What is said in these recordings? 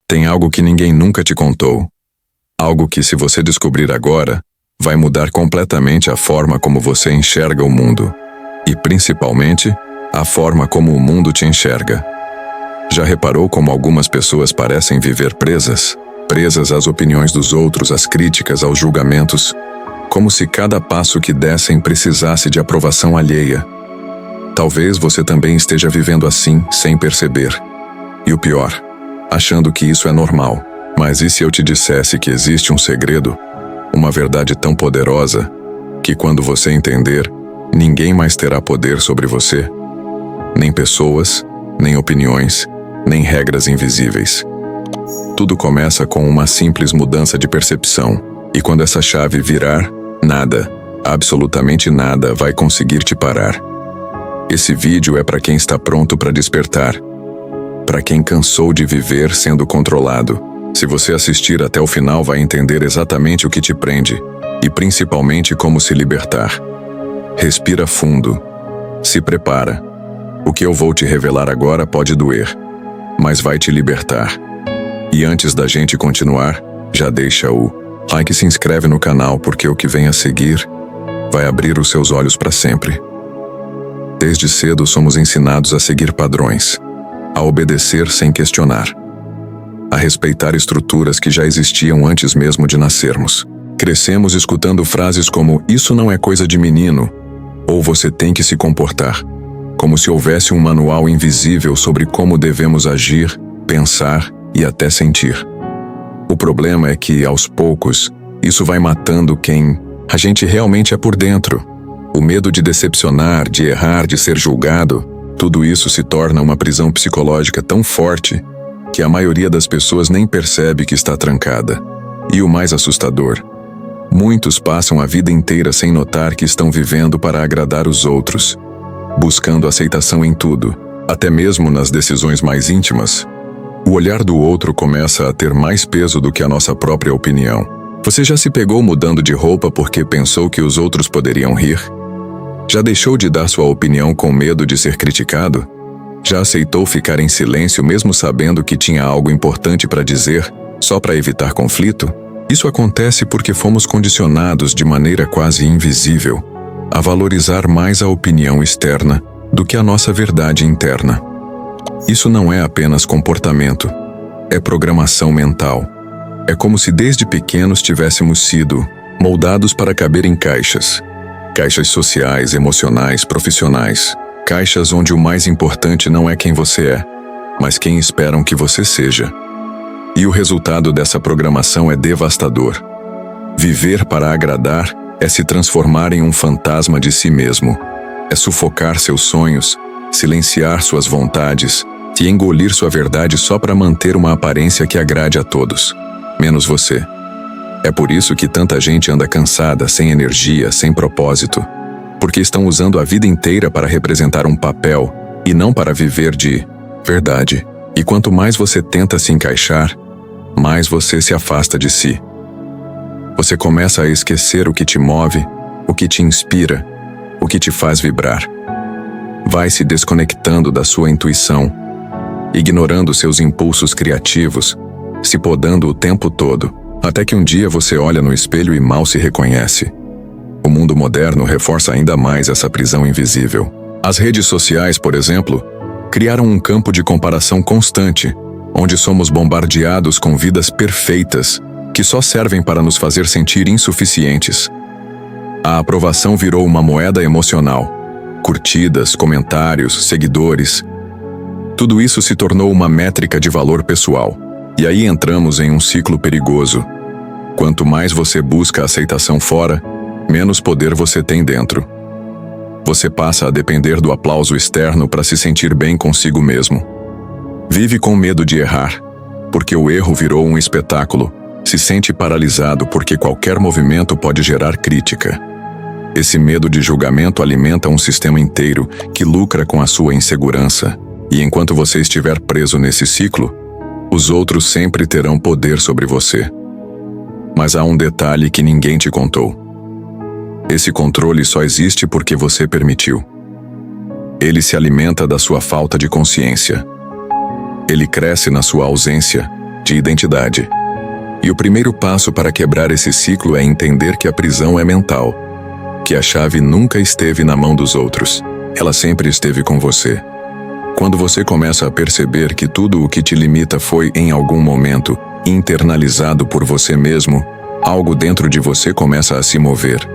Tem algo que ninguém nunca te contou. Algo que, se você descobrir agora, vai mudar completamente a forma como você enxerga o mundo. E, principalmente, a forma como o mundo te enxerga. Já reparou como algumas pessoas parecem viver presas? Presas às opiniões dos outros, às críticas, aos julgamentos, como se cada passo que dessem precisasse de aprovação alheia. Talvez você também esteja vivendo assim, sem perceber. E o pior, achando que isso é normal. Mas e se eu te dissesse que existe um segredo, uma verdade tão poderosa, que quando você entender, ninguém mais terá poder sobre você? Nem pessoas, nem opiniões, nem regras invisíveis. Tudo começa com uma simples mudança de percepção, e quando essa chave virar, nada, absolutamente nada, vai conseguir te parar. Esse vídeo é para quem está pronto para despertar, para quem cansou de viver sendo controlado. Se você assistir até o final, vai entender exatamente o que te prende, e principalmente como se libertar. Respira fundo. Se prepara. O que eu vou te revelar agora pode doer, mas vai te libertar. E antes da gente continuar, já deixa o like e se inscreve no canal, porque o que vem a seguir vai abrir os seus olhos para sempre. Desde cedo somos ensinados a seguir padrões, a obedecer sem questionar, a respeitar estruturas que já existiam antes mesmo de nascermos. Crescemos escutando frases como "isso não é coisa de menino" ou "você tem que se comportar", como se houvesse um manual invisível sobre como devemos agir, pensar e até sentir. O problema é que, aos poucos, isso vai matando quem a gente realmente é por dentro. O medo de decepcionar, de errar, de ser julgado, tudo isso se torna uma prisão psicológica tão forte que a maioria das pessoas nem percebe que está trancada. E o mais assustador, muitos passam a vida inteira sem notar que estão vivendo para agradar os outros, buscando aceitação em tudo, até mesmo nas decisões mais íntimas. O olhar do outro começa a ter mais peso do que a nossa própria opinião. Você já se pegou mudando de roupa porque pensou que os outros poderiam rir? Já deixou de dar sua opinião com medo de ser criticado? Já aceitou ficar em silêncio mesmo sabendo que tinha algo importante para dizer, só para evitar conflito? Isso acontece porque fomos condicionados de maneira quase invisível a valorizar mais a opinião externa do que a nossa verdade interna. Isso não é apenas comportamento, é programação mental. É como se desde pequenos tivéssemos sido moldados para caber em caixas. Caixas sociais, emocionais, profissionais. Caixas onde o mais importante não é quem você é, mas quem esperam que você seja. E o resultado dessa programação é devastador. Viver para agradar é se transformar em um fantasma de si mesmo. É sufocar seus sonhos, silenciar suas vontades e engolir sua verdade só para manter uma aparência que agrade a todos, menos você. É por isso que tanta gente anda cansada, sem energia, sem propósito, porque estão usando a vida inteira para representar um papel e não para viver de verdade. E quanto mais você tenta se encaixar, mais você se afasta de si. Você começa a esquecer o que te move, o que te inspira, o que te faz vibrar. Vai se desconectando da sua intuição, ignorando seus impulsos criativos, se podando o tempo todo, até que um dia você olha no espelho e mal se reconhece. O mundo moderno reforça ainda mais essa prisão invisível. As redes sociais, por exemplo, criaram um campo de comparação constante, onde somos bombardeados com vidas perfeitas, que só servem para nos fazer sentir insuficientes. A aprovação virou uma moeda emocional. Curtidas, comentários, seguidores. Tudo isso se tornou uma métrica de valor pessoal. E aí entramos em um ciclo perigoso. Quanto mais você busca aceitação fora, menos poder você tem dentro. Você passa a depender do aplauso externo para se sentir bem consigo mesmo. Vive com medo de errar, porque o erro virou um espetáculo. Se sente paralisado porque qualquer movimento pode gerar crítica. Esse medo de julgamento alimenta um sistema inteiro que lucra com a sua insegurança. E enquanto você estiver preso nesse ciclo, os outros sempre terão poder sobre você. Mas há um detalhe que ninguém te contou. Esse controle só existe porque você permitiu. Ele se alimenta da sua falta de consciência. Ele cresce na sua ausência, de identidade. E o primeiro passo para quebrar esse ciclo é entender que a prisão é mental, que a chave nunca esteve na mão dos outros, ela sempre esteve com você. Quando você começa a perceber que tudo o que te limita foi, em algum momento, internalizado por você mesmo, algo dentro de você começa a se mover.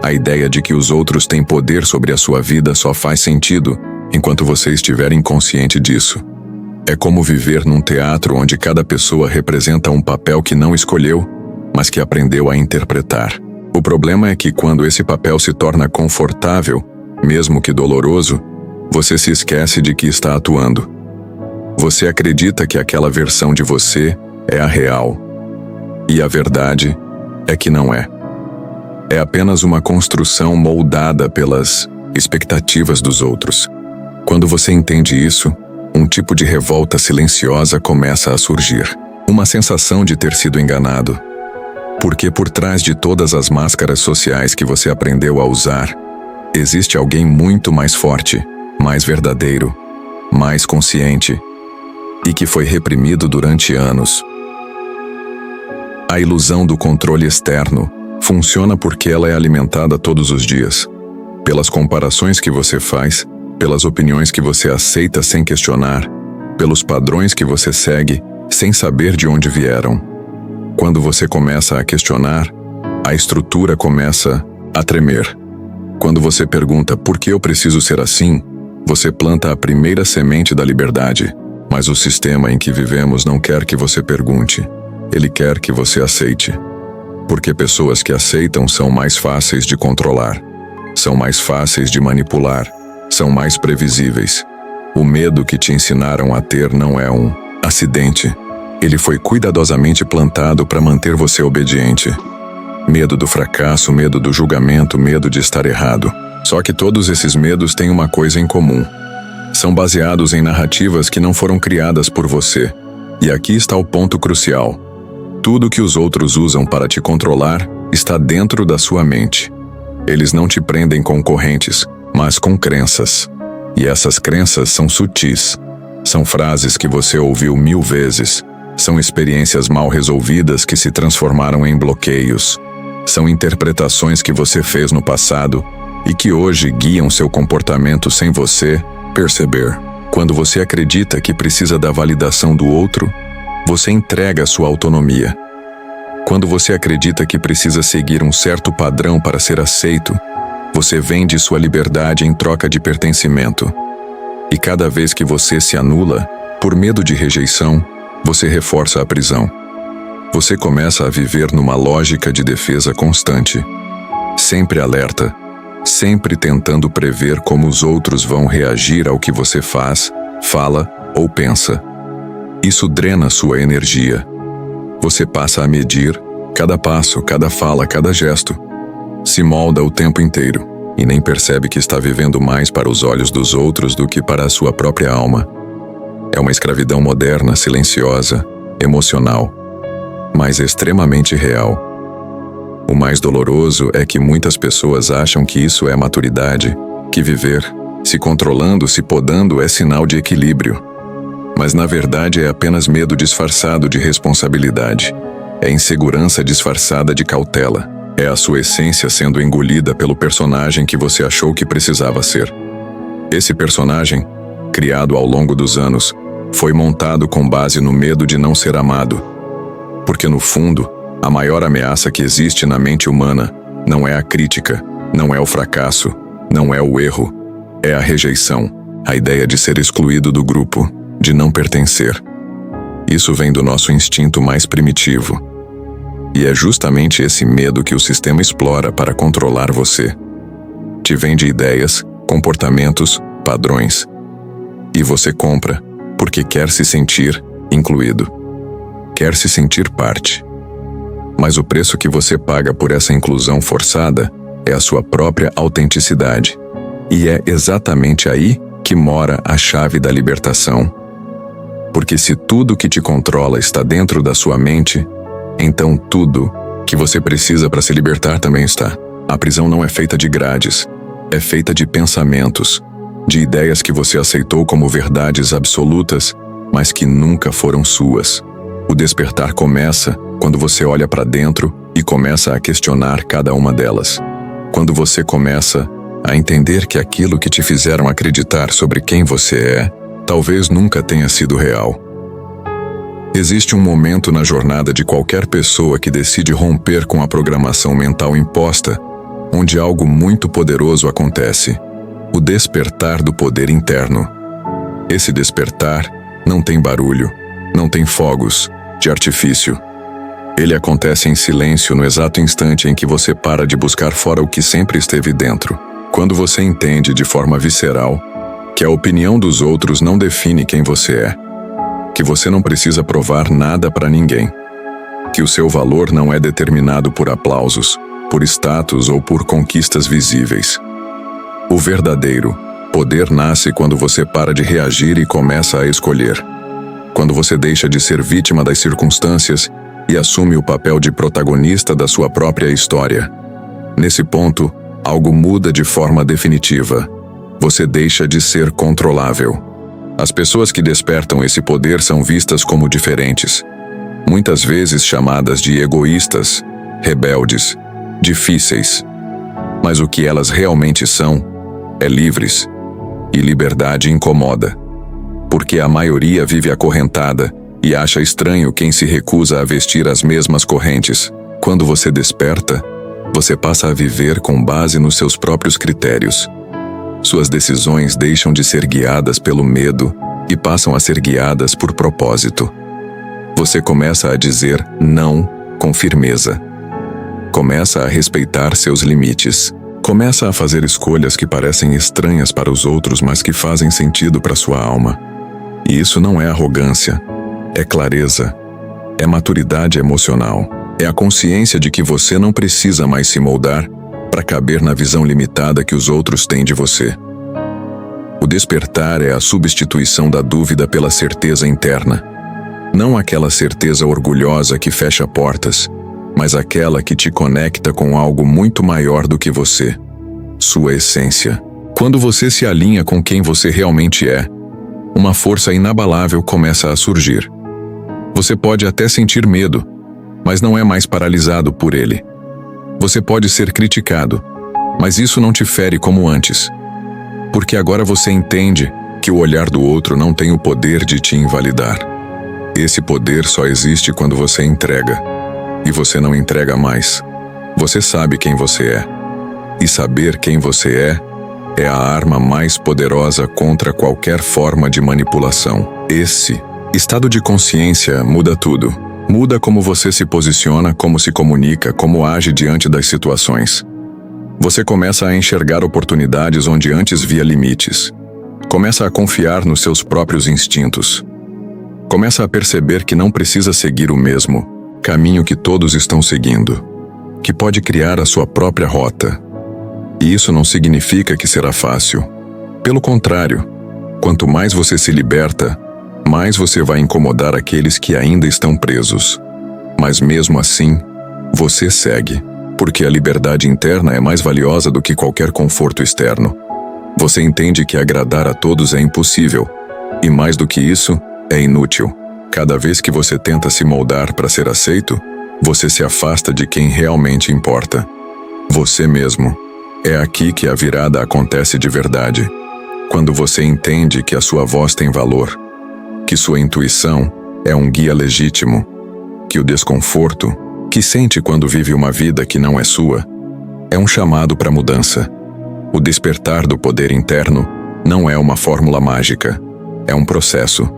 A ideia de que os outros têm poder sobre a sua vida só faz sentido enquanto você estiver inconsciente disso. É como viver num teatro onde cada pessoa representa um papel que não escolheu, mas que aprendeu a interpretar. O problema é que quando esse papel se torna confortável, mesmo que doloroso, você se esquece de que está atuando. Você acredita que aquela versão de você é a real. E a verdade é que não é. É apenas uma construção moldada pelas expectativas dos outros. Quando você entende isso, um tipo de revolta silenciosa começa a surgir. Uma sensação de ter sido enganado. Porque por trás de todas as máscaras sociais que você aprendeu a usar, existe alguém muito mais forte, mais verdadeiro, mais consciente, e que foi reprimido durante anos. A ilusão do controle externo funciona porque ela é alimentada todos os dias, pelas comparações que você faz, pelas opiniões que você aceita sem questionar, pelos padrões que você segue sem saber de onde vieram. Quando você começa a questionar, a estrutura começa a tremer. Quando você pergunta por que eu preciso ser assim, você planta a primeira semente da liberdade, mas o sistema em que vivemos não quer que você pergunte, ele quer que você aceite. Porque pessoas que aceitam são mais fáceis de controlar, são mais fáceis de manipular, são mais previsíveis. O medo que te ensinaram a ter não é um acidente. Ele foi cuidadosamente plantado para manter você obediente. Medo do fracasso, medo do julgamento, medo de estar errado. Só que todos esses medos têm uma coisa em comum. São baseados em narrativas que não foram criadas por você. E aqui está o ponto crucial. Tudo que os outros usam para te controlar está dentro da sua mente. Eles não te prendem com correntes, mas com crenças. E essas crenças são sutis. São frases que você ouviu 1000 vezes. São experiências mal resolvidas que se transformaram em bloqueios. São interpretações que você fez no passado e que hoje guiam seu comportamento sem você perceber. Quando você acredita que precisa da validação do outro, você entrega sua autonomia. Quando você acredita que precisa seguir um certo padrão para ser aceito, você vende sua liberdade em troca de pertencimento. E cada vez que você se anula, por medo de rejeição, você reforça a prisão. Você começa a viver numa lógica de defesa constante. Sempre alerta, sempre tentando prever como os outros vão reagir ao que você faz, fala ou pensa. Isso drena sua energia. Você passa a medir cada passo, cada fala, cada gesto. Se molda o tempo inteiro e nem percebe que está vivendo mais para os olhos dos outros do que para a sua própria alma. É uma escravidão moderna, silenciosa, emocional, mas extremamente real. O mais doloroso é que muitas pessoas acham que isso é maturidade, que viver, se controlando, se podando é sinal de equilíbrio. Mas na verdade é apenas medo disfarçado de responsabilidade. É insegurança disfarçada de cautela. É a sua essência sendo engolida pelo personagem que você achou que precisava ser. Esse personagem, criado ao longo dos anos, foi montado com base no medo de não ser amado. Porque no fundo, a maior ameaça que existe na mente humana não é a crítica, não é o fracasso, não é o erro, é a rejeição, a ideia de ser excluído do grupo, de não pertencer. Isso vem do nosso instinto mais primitivo. E é justamente esse medo que o sistema explora para controlar você. Te vende ideias, comportamentos, padrões. E você compra porque quer se sentir incluído. Quer se sentir parte. Mas o preço que você paga por essa inclusão forçada é a sua própria autenticidade. E é exatamente aí que mora a chave da libertação. Porque se tudo que te controla está dentro da sua mente, então tudo que você precisa para se libertar também está. A prisão não é feita de grades, é feita de pensamentos, de ideias que você aceitou como verdades absolutas, mas que nunca foram suas. O despertar começa quando você olha para dentro e começa a questionar cada uma delas. Quando você começa a entender que aquilo que te fizeram acreditar sobre quem você é, talvez nunca tenha sido real. Existe um momento na jornada de qualquer pessoa que decide romper com a programação mental imposta, onde algo muito poderoso acontece: o despertar do poder interno. Esse despertar não tem barulho, não tem fogos de artifício. Ele acontece em silêncio no exato instante em que você para de buscar fora o que sempre esteve dentro. Quando você entende de forma visceral que a opinião dos outros não define quem você é, que você não precisa provar nada para ninguém, que o seu valor não é determinado por aplausos, por status ou por conquistas visíveis. O verdadeiro poder nasce quando você para de reagir e começa a escolher. Quando você deixa de ser vítima das circunstâncias e assume o papel de protagonista da sua própria história. Nesse ponto, algo muda de forma definitiva. Você deixa de ser controlável. As pessoas que despertam esse poder são vistas como diferentes, muitas vezes chamadas de egoístas, rebeldes, difíceis. Mas o que elas realmente são é livres, e liberdade incomoda, porque a maioria vive acorrentada e acha estranho quem se recusa a vestir as mesmas correntes. Quando você desperta, você passa a viver com base nos seus próprios critérios. Suas decisões deixam de ser guiadas pelo medo e passam a ser guiadas por propósito. Você começa a dizer não com firmeza. Começa a respeitar seus limites. Começa a fazer escolhas que parecem estranhas para os outros, mas que fazem sentido para sua alma. E isso não é arrogância, é clareza, é maturidade emocional, é a consciência de que você não precisa mais se moldar para caber na visão limitada que os outros têm de você. O despertar é a substituição da dúvida pela certeza interna. Não aquela certeza orgulhosa que fecha portas, mas aquela que te conecta com algo muito maior do que você, sua essência. Quando você se alinha com quem você realmente é, uma força inabalável começa a surgir. Você pode até sentir medo, mas não é mais paralisado por ele. Você pode ser criticado, mas isso não te fere como antes. Porque agora você entende que o olhar do outro não tem o poder de te invalidar. Esse poder só existe quando você entrega. E você não entrega mais. Você sabe quem você é. E saber quem você é a arma mais poderosa contra qualquer forma de manipulação. Esse estado de consciência muda tudo. Muda como você se posiciona, como se comunica, como age diante das situações. Você começa a enxergar oportunidades onde antes via limites. Começa a confiar nos seus próprios instintos. Começa a perceber que não precisa seguir o mesmo caminho que todos estão seguindo, que pode criar a sua própria rota. E isso não significa que será fácil. Pelo contrário, quanto mais você se liberta, mais você vai incomodar aqueles que ainda estão presos. Mas mesmo assim, você segue, porque a liberdade interna é mais valiosa do que qualquer conforto externo. Você entende que agradar a todos é impossível, e mais do que isso, é inútil. Cada vez que você tenta se moldar para ser aceito, você se afasta de quem realmente importa. Você mesmo. É aqui que a virada acontece de verdade. Quando você entende que a sua voz tem valor, que sua intuição é um guia legítimo, que o desconforto que sente quando vive uma vida que não é sua é um chamado para mudança. O despertar do poder interno não é uma fórmula mágica, é um processo,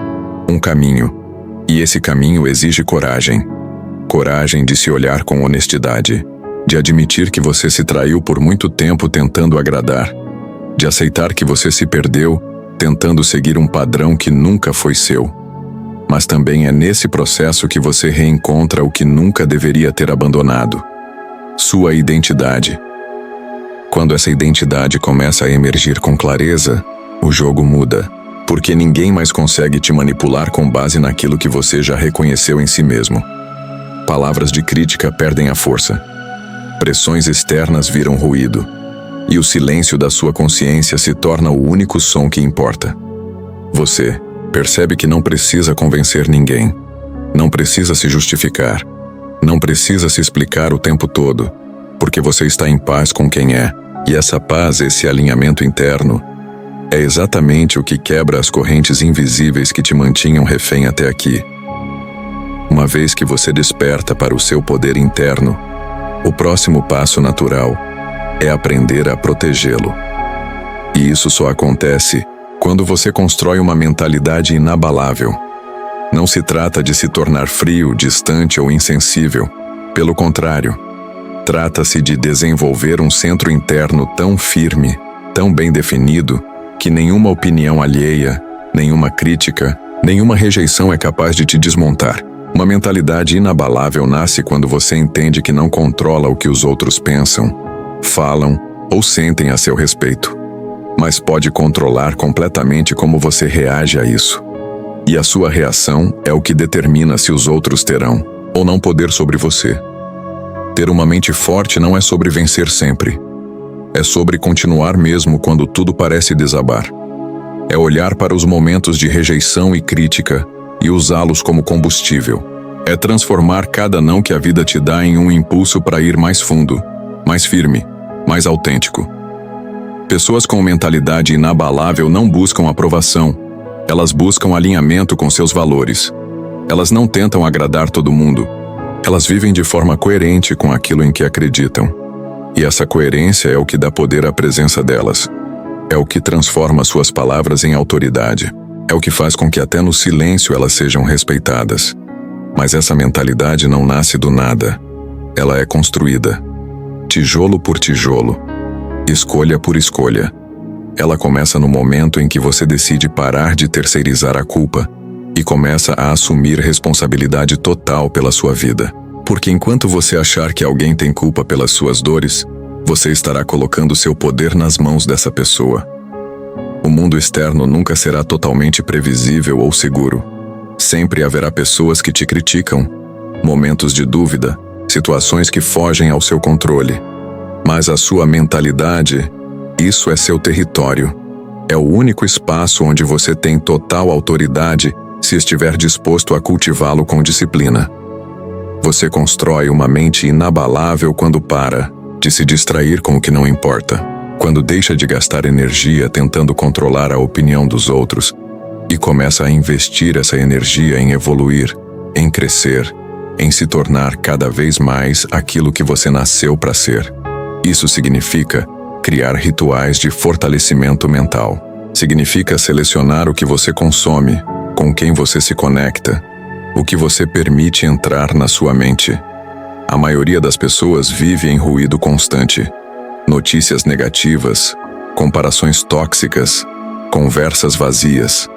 um caminho. E esse caminho exige coragem. Coragem de se olhar com honestidade, de admitir que você se traiu por muito tempo tentando agradar, de aceitar que você se perdeu tentando seguir um padrão que nunca foi seu. Mas também é nesse processo que você reencontra o que nunca deveria ter abandonado: sua identidade. Quando essa identidade começa a emergir com clareza, o jogo muda. Porque ninguém mais consegue te manipular com base naquilo que você já reconheceu em si mesmo. Palavras de crítica perdem a força. Pressões externas viram ruído. E o silêncio da sua consciência se torna o único som que importa. Você percebe que não precisa convencer ninguém. Não precisa se justificar. Não precisa se explicar o tempo todo, porque você está em paz com quem é. E essa paz, esse alinhamento interno, é exatamente o que quebra as correntes invisíveis que te mantinham refém até aqui. Uma vez que você desperta para o seu poder interno, o próximo passo natural é aprender a protegê-lo. E isso só acontece quando você constrói uma mentalidade inabalável. Não se trata de se tornar frio, distante ou insensível. Pelo contrário, trata-se de desenvolver um centro interno tão firme, tão bem definido, que nenhuma opinião alheia, nenhuma crítica, nenhuma rejeição é capaz de te desmontar. Uma mentalidade inabalável nasce quando você entende que não controla o que os outros pensam, falam ou sentem a seu respeito, mas pode controlar completamente como você reage a isso. E a sua reação é o que determina se os outros terão ou não poder sobre você. Ter uma mente forte não é sobre vencer sempre. É sobre continuar mesmo quando tudo parece desabar. É olhar para os momentos de rejeição e crítica e usá-los como combustível. É transformar cada não que a vida te dá em um impulso para ir mais fundo, mais firme, mais autêntico. Pessoas com mentalidade inabalável não buscam aprovação. Elas buscam alinhamento com seus valores. Elas não tentam agradar todo mundo. Elas vivem de forma coerente com aquilo em que acreditam. E essa coerência é o que dá poder à presença delas. É o que transforma suas palavras em autoridade. É o que faz com que até no silêncio elas sejam respeitadas. Mas essa mentalidade não nasce do nada. Ela é construída, tijolo por tijolo, escolha por escolha. Ela começa no momento em que você decide parar de terceirizar a culpa e começa a assumir responsabilidade total pela sua vida. Porque enquanto você achar que alguém tem culpa pelas suas dores, você estará colocando seu poder nas mãos dessa pessoa. O mundo externo nunca será totalmente previsível ou seguro. Sempre haverá pessoas que te criticam, momentos de dúvida, situações que fogem ao seu controle. Mas a sua mentalidade, isso é seu território. É o único espaço onde você tem total autoridade se estiver disposto a cultivá-lo com disciplina. Você constrói uma mente inabalável quando para de se distrair com o que não importa, quando deixa de gastar energia tentando controlar a opinião dos outros e começa a investir essa energia em evoluir, em crescer, em se tornar cada vez mais aquilo que você nasceu para ser. Isso significa criar rituais de fortalecimento mental. Significa selecionar o que você consome, com quem você se conecta, o que você permite entrar na sua mente. A maioria das pessoas vive em ruído constante. Notícias negativas, comparações tóxicas, conversas vazias.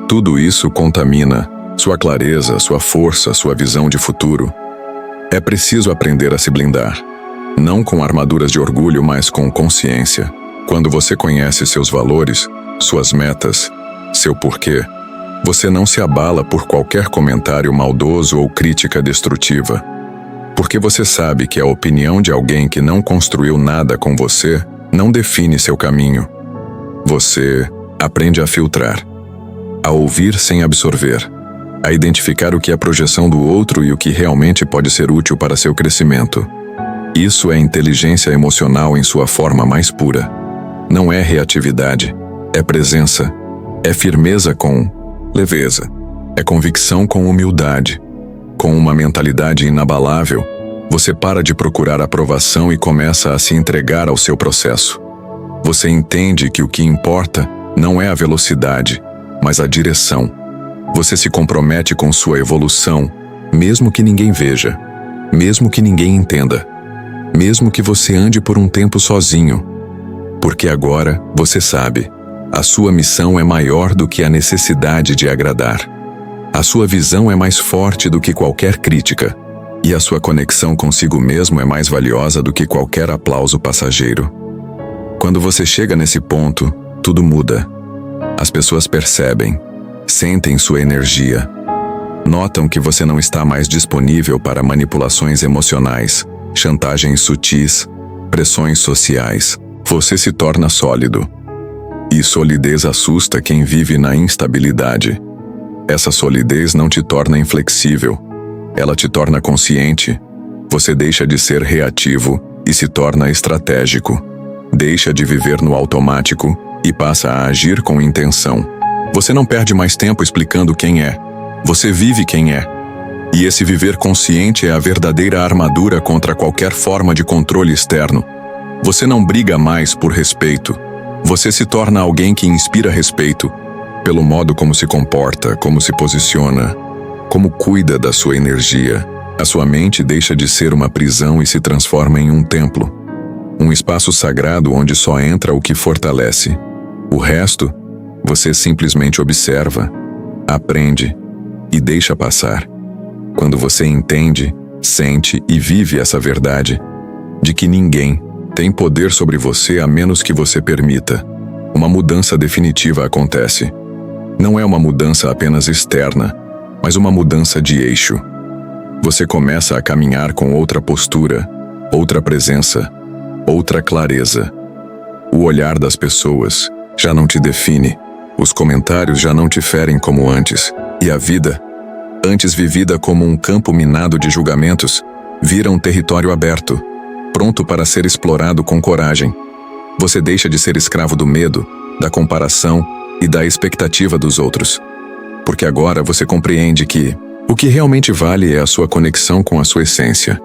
Tudo isso contamina sua clareza, sua força, sua visão de futuro. É preciso aprender a se blindar. Não com armaduras de orgulho, mas com consciência. Quando você conhece seus valores, suas metas, seu porquê, você não se abala por qualquer comentário maldoso ou crítica destrutiva. Porque você sabe que a opinião de alguém que não construiu nada com você não define seu caminho. Você aprende a filtrar, a ouvir sem absorver, a identificar o que é projeção do outro e o que realmente pode ser útil para seu crescimento. Isso é inteligência emocional em sua forma mais pura. Não é reatividade, é presença, é firmeza com leveza, é convicção com humildade. Com uma mentalidade inabalável, você para de procurar aprovação e começa a se entregar ao seu processo. Você entende que o que importa não é a velocidade, mas a direção. Você se compromete com sua evolução, mesmo que ninguém veja, mesmo que ninguém entenda, mesmo que você ande por um tempo sozinho. Porque agora, você sabe, a sua missão é maior do que a necessidade de agradar. A sua visão é mais forte do que qualquer crítica, e a sua conexão consigo mesmo é mais valiosa do que qualquer aplauso passageiro. Quando você chega nesse ponto, tudo muda. As pessoas percebem, sentem sua energia, notam que você não está mais disponível para manipulações emocionais, chantagens sutis, pressões sociais. Você se torna sólido. E solidez assusta quem vive na instabilidade. Essa solidez não te torna inflexível, Ela te torna consciente. Você deixa de ser reativo e se torna estratégico. Deixa de viver no automático e passa a agir com intenção. Você não perde mais tempo explicando quem é. Você vive quem é. E esse viver consciente é a verdadeira armadura contra qualquer forma de controle externo. Você não briga mais por respeito. Você se torna alguém que inspira respeito, pelo modo como se comporta, como se posiciona, como cuida da sua energia. A sua mente deixa de ser uma prisão e se transforma em um templo. Um espaço sagrado onde só entra o que fortalece. O resto, você simplesmente observa, aprende e deixa passar. Quando você entende, sente e vive essa verdade, de que ninguém tem poder sobre você a menos que você permita, uma mudança definitiva acontece. Não é uma mudança apenas externa, mas uma mudança de eixo. Você começa a caminhar com outra postura, outra presença, outra clareza. O olhar das pessoas já não te define, os comentários já não te ferem como antes, e a vida, antes vivida como um campo minado de julgamentos, vira um território aberto, pronto para ser explorado com coragem. Você deixa de ser escravo do medo, da comparação e da expectativa dos outros. Porque agora você compreende que o que realmente vale é a sua conexão com a sua essência.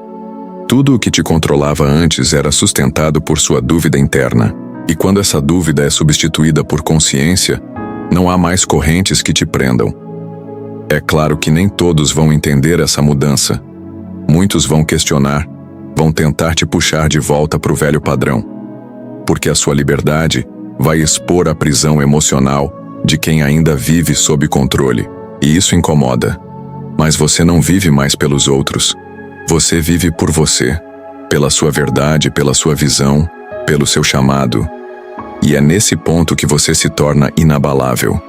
Tudo o que te controlava antes era sustentado por sua dúvida interna. E quando essa dúvida é substituída por consciência, não há mais correntes que te prendam. É claro que nem todos vão entender essa mudança. Muitos vão questionar, vão tentar te puxar de volta para o velho padrão. Porque a sua liberdade vai expor a prisão emocional de quem ainda vive sob controle. E isso incomoda. Mas você não vive mais pelos outros. Você vive por você, pela sua verdade, pela sua visão, pelo seu chamado. E é nesse ponto que você se torna inabalável.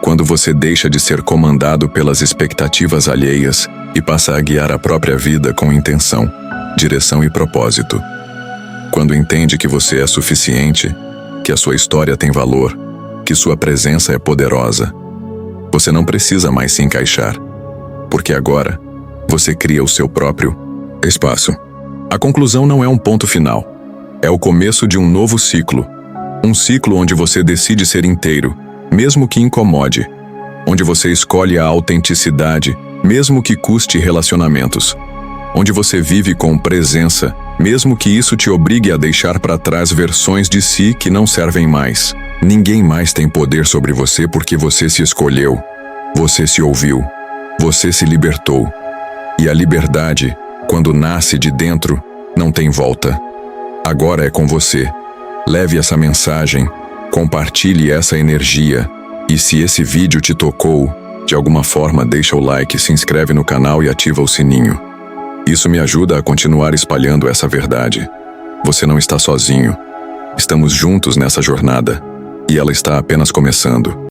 Quando você deixa de ser comandado pelas expectativas alheias e passa a guiar a própria vida com intenção, direção e propósito. Quando entende que você é suficiente, que a sua história tem valor, que sua presença é poderosa. Você não precisa mais se encaixar, porque agora você cria o seu próprio espaço. A conclusão não é um ponto final. É o começo de um novo ciclo. Um ciclo onde você decide ser inteiro, mesmo que incomode. Onde você escolhe a autenticidade, mesmo que custe relacionamentos. Onde você vive com presença, mesmo que isso te obrigue a deixar para trás versões de si que não servem mais. Ninguém mais tem poder sobre você porque você se escolheu. Você se ouviu. Você se libertou. E a liberdade, quando nasce de dentro, não tem volta. Agora é com você. Leve essa mensagem, compartilhe essa energia. E se esse vídeo te tocou, de alguma forma deixa o like, se inscreve no canal e ativa o sininho. Isso me ajuda a continuar espalhando essa verdade. Você não está sozinho. Estamos juntos nessa jornada. E ela está apenas começando.